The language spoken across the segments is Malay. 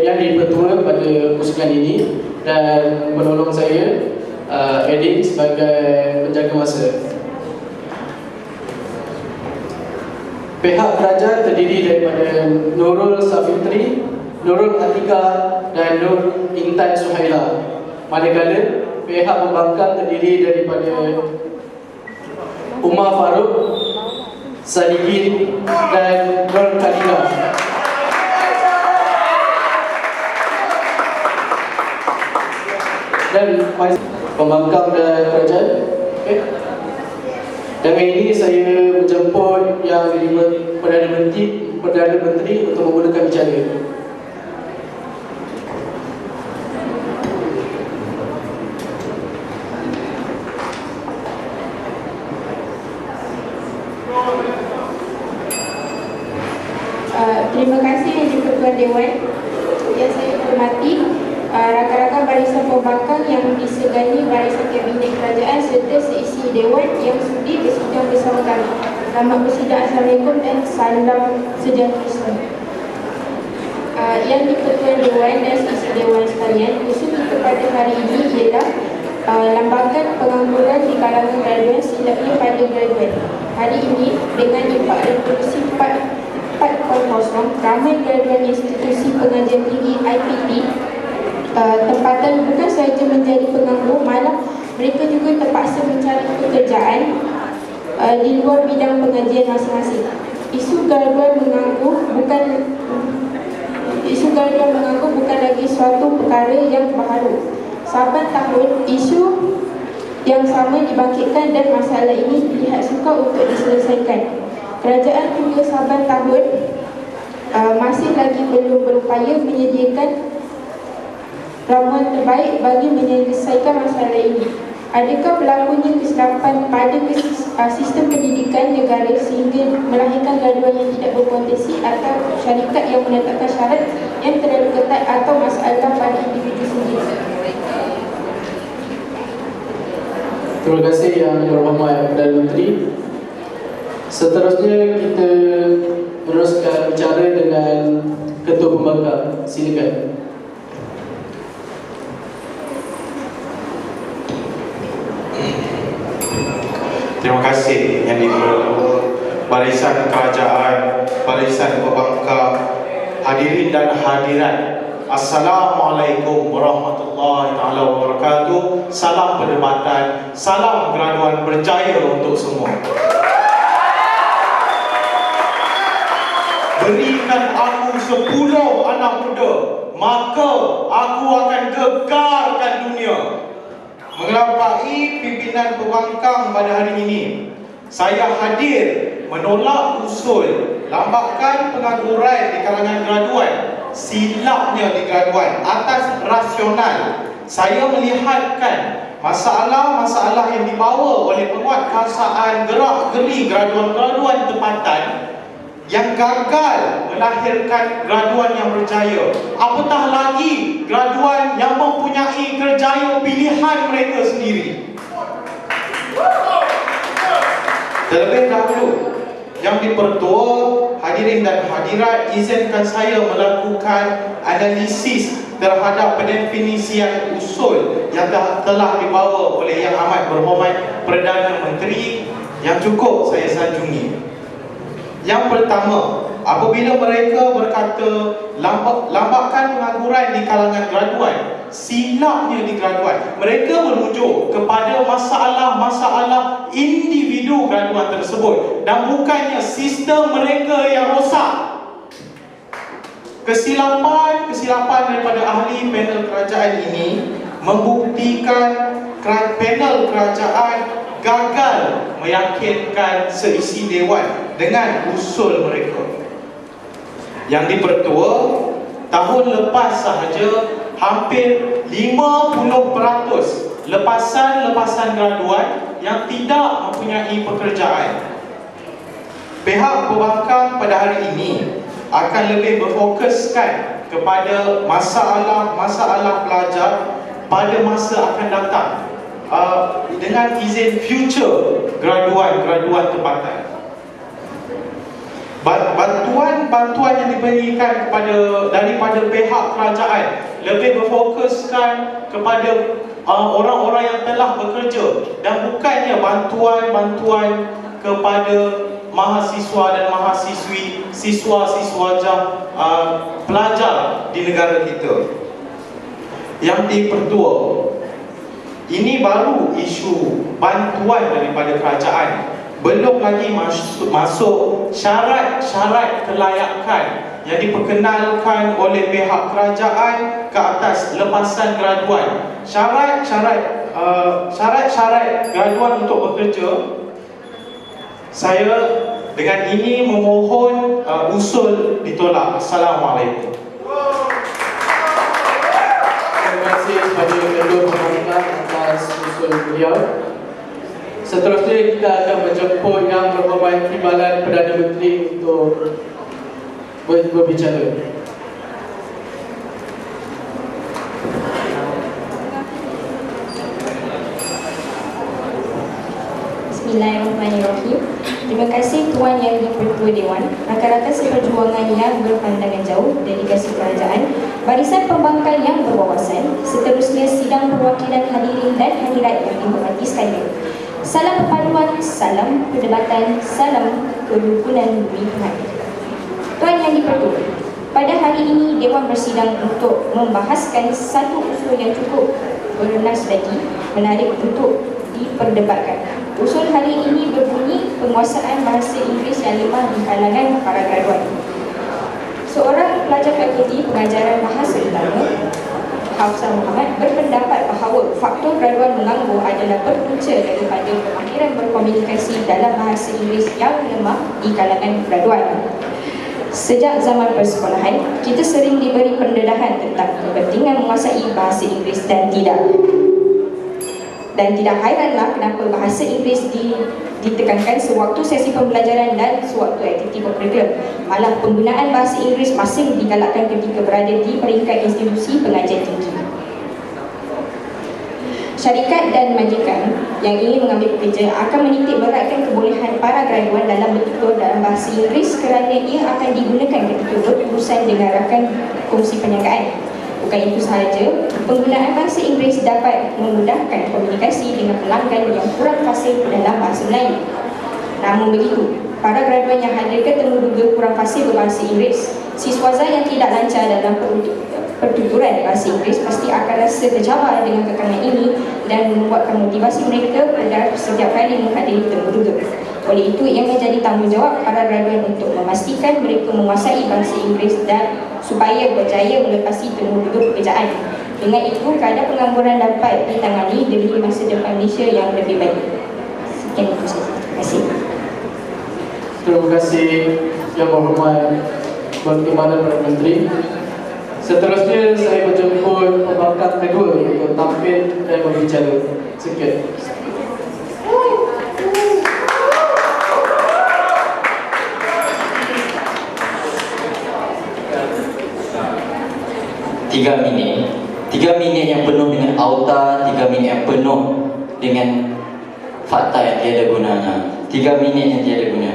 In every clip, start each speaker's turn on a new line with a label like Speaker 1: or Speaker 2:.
Speaker 1: yang dipertua pada pusingan ini, dan penolong saya Edin sebagai penjaga masa. Pihak kerajaan terdiri daripada Nurul Safitri, Nurul Atika dan Nur Intan Suhaila. Manakala pihak pembangkang terdiri daripada Umar Farouk, Sadiqin dan Nur Khadijah. Dan pembangkang dan kerajaan. Okay. Dengan ini saya menjemput Yang Perdana Menteri untuk memulakan bicara.
Speaker 2: Terima kasih Yang di-Pertuan Dewan. Yang saya hormati rakan-rakan barisan pembangkang yang disegani barisan Kabinet Kerajaan serta seisi Dewan yang sudi bersidang bersama kami. Selamat bersidang. Assalamualaikum dan salam sejahtera. Yang di-Pertuan Dewan dan seisi Dewan sekalian, isu kita pada hari ini ialah lambakan pengangguran di kalangan graduan, silapnya pada graduan. Hari ini dengan impak revolusi 4.0, ramai graduan institusi pengajian tinggi IPT tempatan bukan sahaja menjadi penganggur, malah mereka juga terpaksa mencari pekerjaan di luar bidang pengajian masing-masing. Isu graduan menganggur bukan lagi suatu perkara yang baru. Saban tahun isu yang sama dibangkitkan dan masalah ini dilihat sukar untuk diselesaikan. Kerajaan hingga saban tahun masih lagi belum berupaya menyediakan ramuan terbaik bagi menyelesaikan masalah ini. Adakah berlakunya kesilapan pada sistem pendidikan negara sehingga melahirkan graduan yang tidak berpotensi, atau syarikat yang menetapkan syarat yang terlalu ketat, atau masalah pada individu sendiri?
Speaker 1: Terima kasih Yang Berhormat Perdana Menteri. Seterusnya kita meneruskan bicara dengan Ketua Pembangkang. Silakan.
Speaker 3: Terima kasih Yang di-Pertua Barisan Kerajaan, Barisan Pembangkang, hadirin dan hadirat. Assalamualaikum warahmatullahi taala wabarakatuh. Salam perdebatan, salam graduan berjaya untuk semua. Berikan aku 10 anak muda, maka aku akan gegarkan dunia. Mengelapai pimpinan pembangkang pada hari ini, saya hadir menolak usul lambakan pengangguran di kalangan graduan, silapnya di graduan atas rasional. Saya melihatkan masalah-masalah yang dibawa oleh penguatkuasaan gerak-geri graduan-graduan tempatan yang gagal melahirkan graduan yang berjaya. Apatah lagi graduan yang mempunyai kerjaya pilihan mereka sendiri. Terlebih dahulu, Yang di-Pertua, hadirin dan hadirat, izinkan saya melakukan analisis terhadap pendefinisian usul yang telah dibawa oleh Yang Amat Berhormat Perdana Menteri yang cukup saya sanjungi. Yang pertama, apabila mereka berkata lambakan pengangguran di kalangan graduan, silapnya di graduan, mereka merujuk kepada masalah-masalah individu graduan tersebut dan bukannya sistem mereka yang rosak. Kesilapan daripada ahli panel kerajaan ini membuktikan panel kerajaan gagal meyakinkan seisi dewan dengan usul mereka. Yang di-Pertua, tahun lepas sahaja hampir 50% lepasan graduan yang tidak mempunyai pekerjaan. Pihak pembangkang pada hari ini akan lebih berfokuskan kepada masalah-masalah pelajar pada masa akan datang, dengan izin future graduan tempatan. Bantuan bantuan yang diberikan daripada pihak kerajaan lebih berfokuskan kepada orang-orang yang telah bekerja dan bukannya bantuan-bantuan kepada mahasiswa dan mahasiswi, siswa-siswa pelajar di negara kita. Yang dipertua, ini baru isu bantuan daripada kerajaan. Belum lagi masuk syarat-syarat kelayakan yang diperkenalkan oleh pihak kerajaan ke atas lepasan graduan. Syarat-syarat graduan untuk bekerja. Saya dengan ini memohon usul ditolak. Assalamualaikum.
Speaker 1: Terima kasih kepada Ketua Pemerintahan atas usul beliau. Seterusnya kita akan menjemput Yang Berhormat Timbalan Perdana Menteri untuk berbicara.
Speaker 2: Bismillahirrahmanirrahim. Terima kasih Tuan Yang di-Pertua Dewan, rakan-rakan seperjuangan yang berpandangan jauh, delegasi kerajaan, barisan pembangkang yang berwawasan, seterusnya sidang perwakilan hadirin dan hadirat yang dihormati sekalian. Salam perpaduan, salam perdebatan, salam kerukunan bumi Tuhan. Tuan Yang di-Pertua, pada hari ini Dewan bersidang untuk membahaskan satu usul yang cukup bernas lagi, menarik untuk diperdebatkan. Usul hari ini berbunyi penguasaan bahasa Inggeris yang lemah di kalangan para graduan. Seorang pelajar fakulti pengajaran bahasa utama, Hafsah Muhammad, berpendapat bahawa faktor graduan menganggur adalah berpunca daripada kemahiran berkomunikasi dalam bahasa Inggeris yang lemah di kalangan graduan. Sejak zaman persekolahan, kita sering diberi pendedahan tentang kepentingan menguasai bahasa Inggeris dan tidak hairanlah kenapa bahasa Inggeris ditekankan sewaktu sesi pembelajaran dan sewaktu aktiviti co-curricular. Malah penggunaan bahasa Inggeris masih digalakkan ketika berada di peringkat institusi pengajian tinggi. Syarikat dan majikan yang ingin mengambil pekerja akan menitik beratkan kebolehan para graduan dalam bertutur dalam bahasa Inggeris kerana ia akan digunakan ketika berurusan dengan rakan kongsi perniagaan. Bukan itu sahaja, penggunaan bahasa Inggeris dapat memudahkan komunikasi dengan pelanggan yang kurang fasih dalam bahasa Melayu. Namun begitu, para graduan yang hadir ketemu duga kurang fasih berbahasa Inggeris, siswaza yang tidak lancar dalam pertuturan bahasa Inggeris pasti akan rasa tercabar dengan kekangan ini dan membuatkan motivasi mereka pada setiap kali menghadiri temu duga. Oleh itu, ia menjadi tanggungjawab para graduan untuk memastikan mereka menguasai bahasa Inggeris dan supaya berjaya melepasi temu duga pekerjaan. Dengan itu, keadaan pengangguran dapat ditangani demi masa depan Malaysia yang lebih baik. Sekian itu saja. Terima kasih.
Speaker 1: Terima kasih Yang Berhormat Timbalan Perdana Menteri. Seterusnya saya menjemput pembangkang kedua untuk tampil dan berbicara. Sekian.
Speaker 4: Tiga minit yang penuh dengan auta, 3 minit yang penuh dengan fakta yang tiada gunanya, 3 minit yang tiada guna.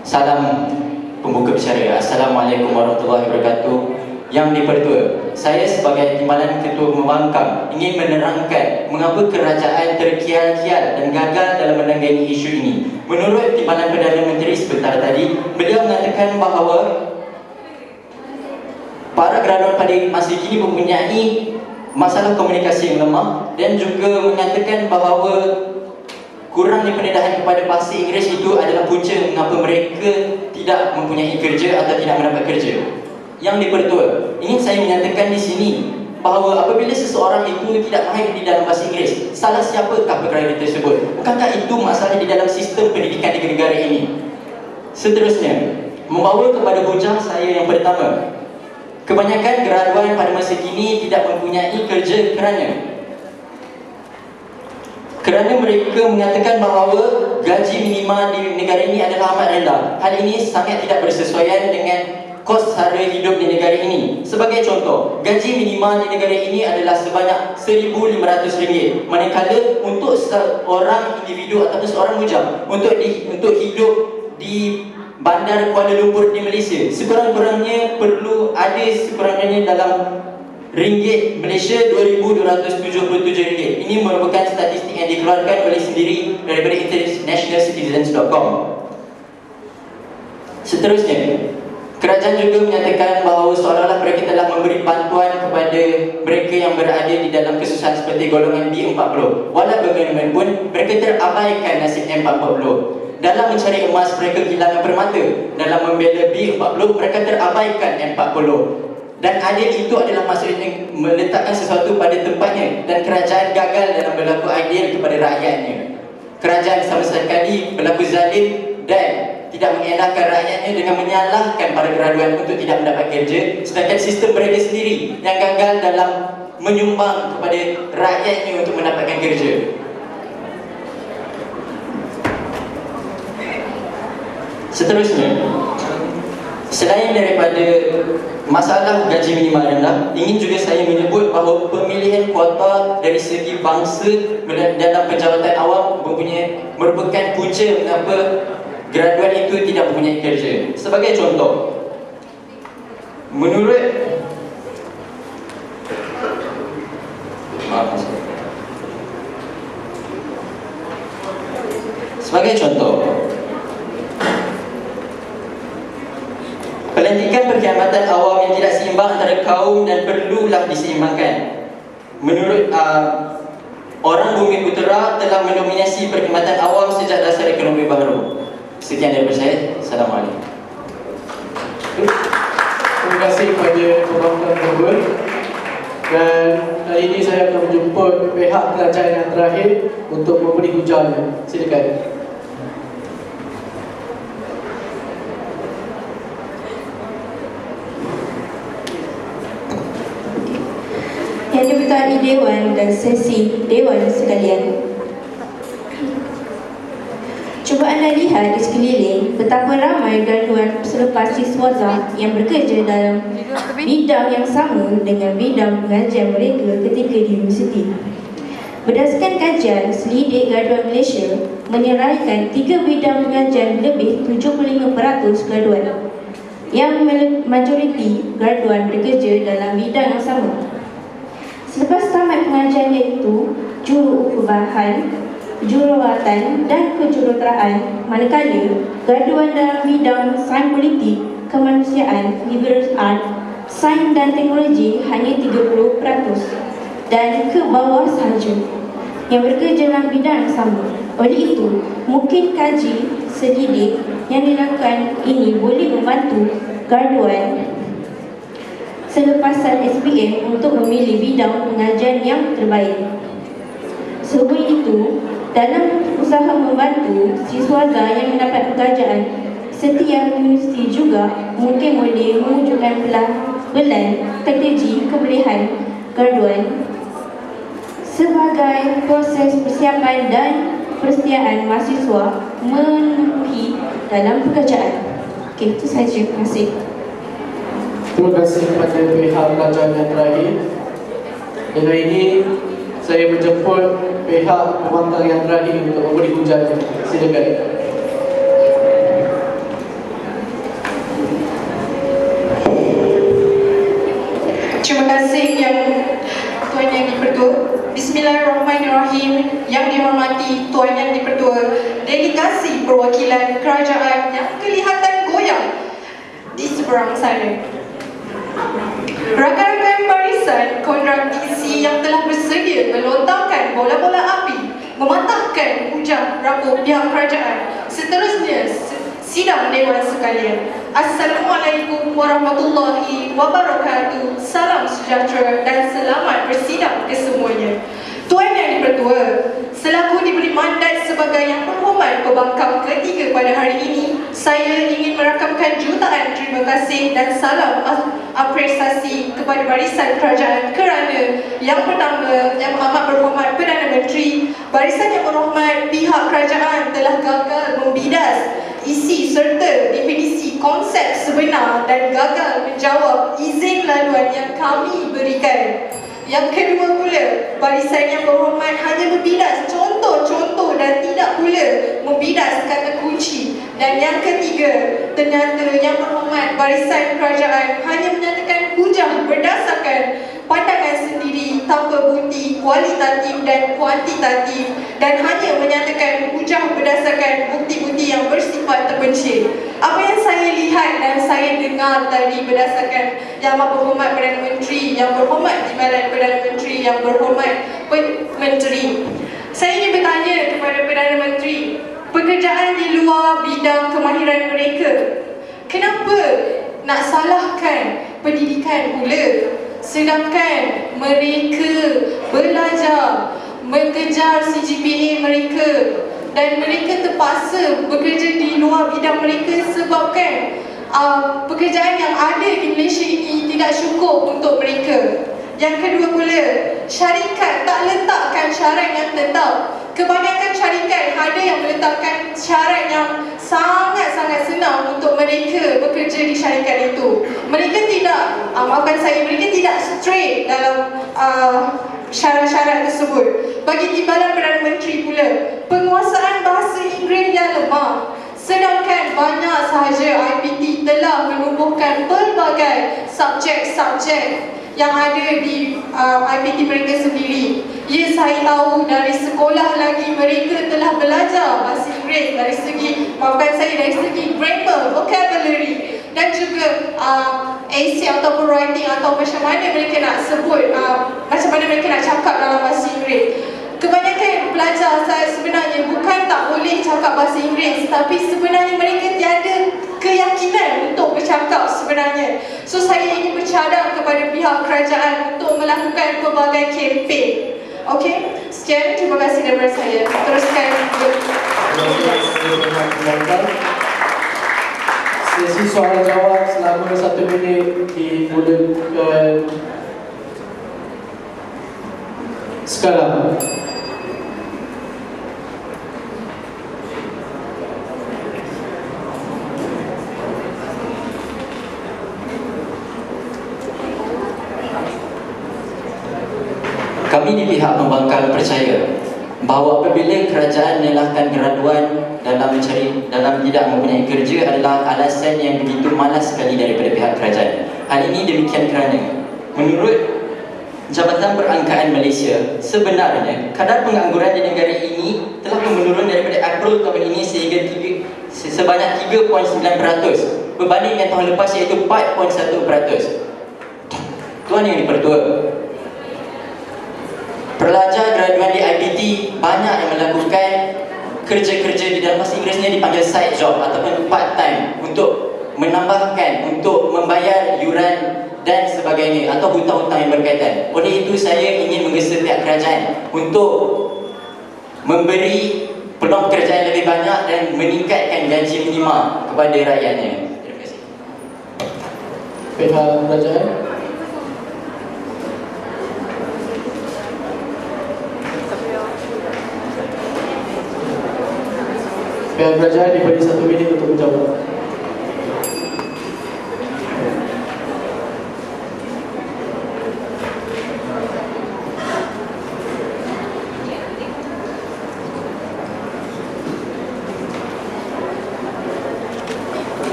Speaker 4: Salam pembuka bicara. Assalamualaikum warahmatullahi wabarakatuh. Yang di-Pertua, saya sebagai Timbalan Ketua Pembangkang ingin menerangkan mengapa kerajaan terkial-kial dan gagal dalam menangani isu ini. Menurut Timbalan Perdana Menteri sebentar tadi, beliau mengatakan bahawa para graduan pada masa kini mempunyai masalah komunikasi yang lemah dan juga mengatakan bahawa kurangnya pendedahan kepada bahasa Inggeris itu adalah punca mengapa mereka tidak mempunyai kerja atau tidak mendapat kerja. Yang di-Pertua, ingin saya menyatakan di sini bahawa apabila seseorang itu tidak mahir di dalam bahasa Inggeris, salah siapakah perkara tersebut? Bukankah itu masalah di dalam sistem pendidikan di negara ini? Seterusnya, membawa kepada hujah saya yang pertama, kebanyakan graduan pada masa kini tidak mempunyai kerja kerana mereka mengatakan bahawa gaji minima di negara ini adalah amat rendah. Hal ini sangat tidak bersesuaian dengan kos sara hidup di negara ini. Sebagai contoh, gaji minima di negara ini adalah sebanyak RM1,500, manakala untuk seorang individu atau seorang bujang untuk hidup di Bandar Kuala Lumpur di Malaysia. Sekurang-kurangnya perlu ada sekurang-kurangnya dalam ringgit Malaysia RM2,277. Ini merupakan statistik yang dikeluarkan oleh sendiri daripada internationalcitizens.com. Seterusnya, kerajaan juga menyatakan bahawa seolah-olah mereka telah memberi bantuan kepada mereka yang berada di dalam kesusahan seperti golongan B40. Walau bagaimanapun, mereka terabaikan nasib M40. Dalam mencari emas, mereka kehilangan permata. Dalam membela B40, mereka terabaikan M40. Dan adil itu adalah maksudnya meletakkan sesuatu pada tempatnya. Dan kerajaan gagal dalam berlaku adil kepada rakyatnya. Kerajaan sama sekali berlaku zalim dan tidak mengelakkan rakyatnya dengan menyalahkan para graduan untuk tidak mendapat kerja, sedangkan sistem mereka sendiri yang gagal dalam menyumbang kepada rakyatnya untuk mendapatkan kerja. Seterusnya, selain daripada masalah gaji minimal rendah, ingin juga saya menyebut bahawa pemilihan kuota dari segi bangsa dalam penjawatan awam merupakan punca mengapa graduan itu tidak mempunyai kerja. Sebagai contoh, menurut pelantikan perkhidmatan awam yang tidak seimbang antara kaum dan perlulah diseimbangkan. Menurut Orang Bumi Putera telah mendominasi perkhidmatan awam sejak dasar ekonomi baharu. Sekian daripada saya. Assalamualaikum.
Speaker 1: Terima kasih kepada penonton tersebut. Dan kali ini saya akan menjemput pihak kerajaan yang terakhir untuk memberi hujannya. Silakan.
Speaker 2: Yang diberkati Dewan dan sesi Dewan sekalian, cuba anda lihat di sekeliling betapa ramai graduan selepas siswaza yang bekerja dalam bidang yang sama dengan bidang pengajian mereka ketika di universiti. Berdasarkan kajian, selidik graduan Malaysia menyeraikan 3 bidang pengajian lebih 75% graduan, yang majoriti graduan bekerja dalam bidang yang sama. Selepas tamat pengajian iaitu juru bahan, jururawatan dan kejuruteraan, manakala graduan dalam bidang sains politik, kemanusiaan, liberal art, sains dan teknologi hanya 30% dan ke bawah sahaja yang bekerja dalam bidang yang sama. Oleh itu, mungkin kaji selidik yang dilakukan ini boleh membantu graduan selepasan SPM untuk memilih bidang pengajian yang terbaik. Sehubung itu, dalam usaha membantu siswaza yang mendapat pekerjaan, setiap universiti juga mungkin boleh mewujudkan pelan strategi kebolehan graduan sebagai proses persiapan dan persediaan mahasiswa memenuhi dalam pekerjaan. Okey, itu sahaja. Terima kasih.
Speaker 1: Terima kasih kepada pihak kerajaan yang terakhir. Dengan ini saya menjemput pihak pembangkang yang terakhir untuk memberi hujannya. Silakan.
Speaker 5: Terima kasih Tuan Yang Dipertua. Bismillahirrahmanirrahim. Yang dihormati Tuan Yang Dipertua, delegasi perwakilan kerajaan yang kelihatan goyang di seberang sana, rakan-rakan barisan kontradiksi yang telah bersedia melontarkan bola-bola api mematahkan hujah rambut pihak kerajaan. Seterusnya, sidang Dewan sekalian, Assalamualaikum warahmatullahi wabarakatuh. Salam sejahtera dan selamat bersidang kesemuanya. Tuan Yang Dipertua, selaku diberi mandat sebagai Yang Berhormat Pembangkang ketiga pada hari ini, saya ingin merakamkan jutaan terima kasih dan salam apresiasi kepada barisan kerajaan kerana yang pertama, Yang Amat Berhormat Perdana Menteri, barisan Yang Berhormat pihak kerajaan telah gagal membidas isi serta definisi konsep sebenar dan gagal menjawab izin laluan yang kami berikan. Yang kedua pula, barisan Yang Berhormat hanya membidas contoh-contoh dan tidak pula membidas kata kunci Dan yang ketiga, ternyata Yang Berhormat Barisan Kerajaan hanya menyatakan hujah berdasarkan pandangan sendiri tanpa bukti kualitatif dan kuantitatif, dan hanya menyatakan hujah berdasarkan bukti-bukti yang bersifat terpencil. Apa yang saya lihat dan saya dengar tadi berdasarkan Yang Berhormat Perdana Menteri, Yang Berhormat Timbalan Perdana Menteri, Yang Berhormat Menteri, saya ingin bertanya kepada Perdana Menteri, pekerjaan di luar bidang kemahiran mereka, kenapa nak salahkan pendidikan pula? Sedangkan mereka belajar, mengejar CGPA mereka, dan mereka terpaksa bekerja di luar bidang mereka sebabkan pekerjaan yang ada di Malaysia ini tidak cukup untuk mereka. Yang kedua pula, syarikat tak letakkan syarat yang tetap. Kebanyakan syarikat ada yang meletakkan syarat yang sangat-sangat senang untuk mereka bekerja di syarikat itu. Mereka tidak, maafkan saya, mereka tidak straight dalam syarat-syarat tersebut. Bagi Timbalan Perdana Menteri pula, penguasaan bahasa Inggeris yang lemah. Sedangkan banyak sahaja IPT telah menubuhkan pelbagai subjek-subjek yang ada di IPT mereka sendiri. Ya, saya tahu dari sekolah lagi mereka telah belajar bahasa Inggeris dari segi, maafkan saya, dari segi grammar, vocabulary, dan juga essay ataupun writing, atau macam mana mereka nak sebut, macam mana mereka nak cakap dalam bahasa Inggeris. Kebanyakan pelajar saya sebenarnya bukan tak boleh cakap bahasa Inggeris, tapi sebenarnya mereka tiada keyakinan untuk bercakap sebenarnya. So saya ingin bercadang kepada pihak kerajaan untuk melakukan pelbagai kempen. Okey, sekian, terima kasih daripada saya. Teruskan.
Speaker 1: Sesi soalan jawab selama 1 minit dimulakan sekarang.
Speaker 4: Kami di pihak pembangkang percaya bahawa apabila kerajaan menyalahkan graduan dalam tidak mempunyai kerja adalah alasan yang begitu malas sekali daripada pihak kerajaan. Hal ini demikian kerana menurut Jabatan Perangkaan Malaysia, sebenarnya kadar pengangguran di negara ini telah menurun daripada April tahun ini sehingga sebanyak 3.9% berbanding dengan tahun lepas, iaitu 4.1%. Tuan Yang Dipertua, pelajar graduan di IPT banyak yang melakukan kerja-kerja di dalam bahasa Inggerisnya dipanggil side job ataupun part time untuk menambahkan, untuk membayar yuran dan sebagainya, atau hutang-hutang yang berkaitan. Oleh itu saya ingin menggesa pihak kerajaan untuk memberi peluang pekerjaan lebih banyak dan meningkatkan gaji minima kepada rakyatnya. Terima kasih.
Speaker 1: Pihak kerajaan. Pihak kerajaan diberi 1 minit untuk menjawab.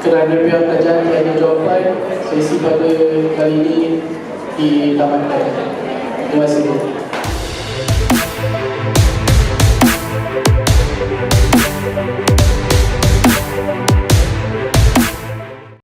Speaker 1: Kerana pihak kerajaan tiada jawapan, sesi pada kali ini ditamatkan. Terima kasih.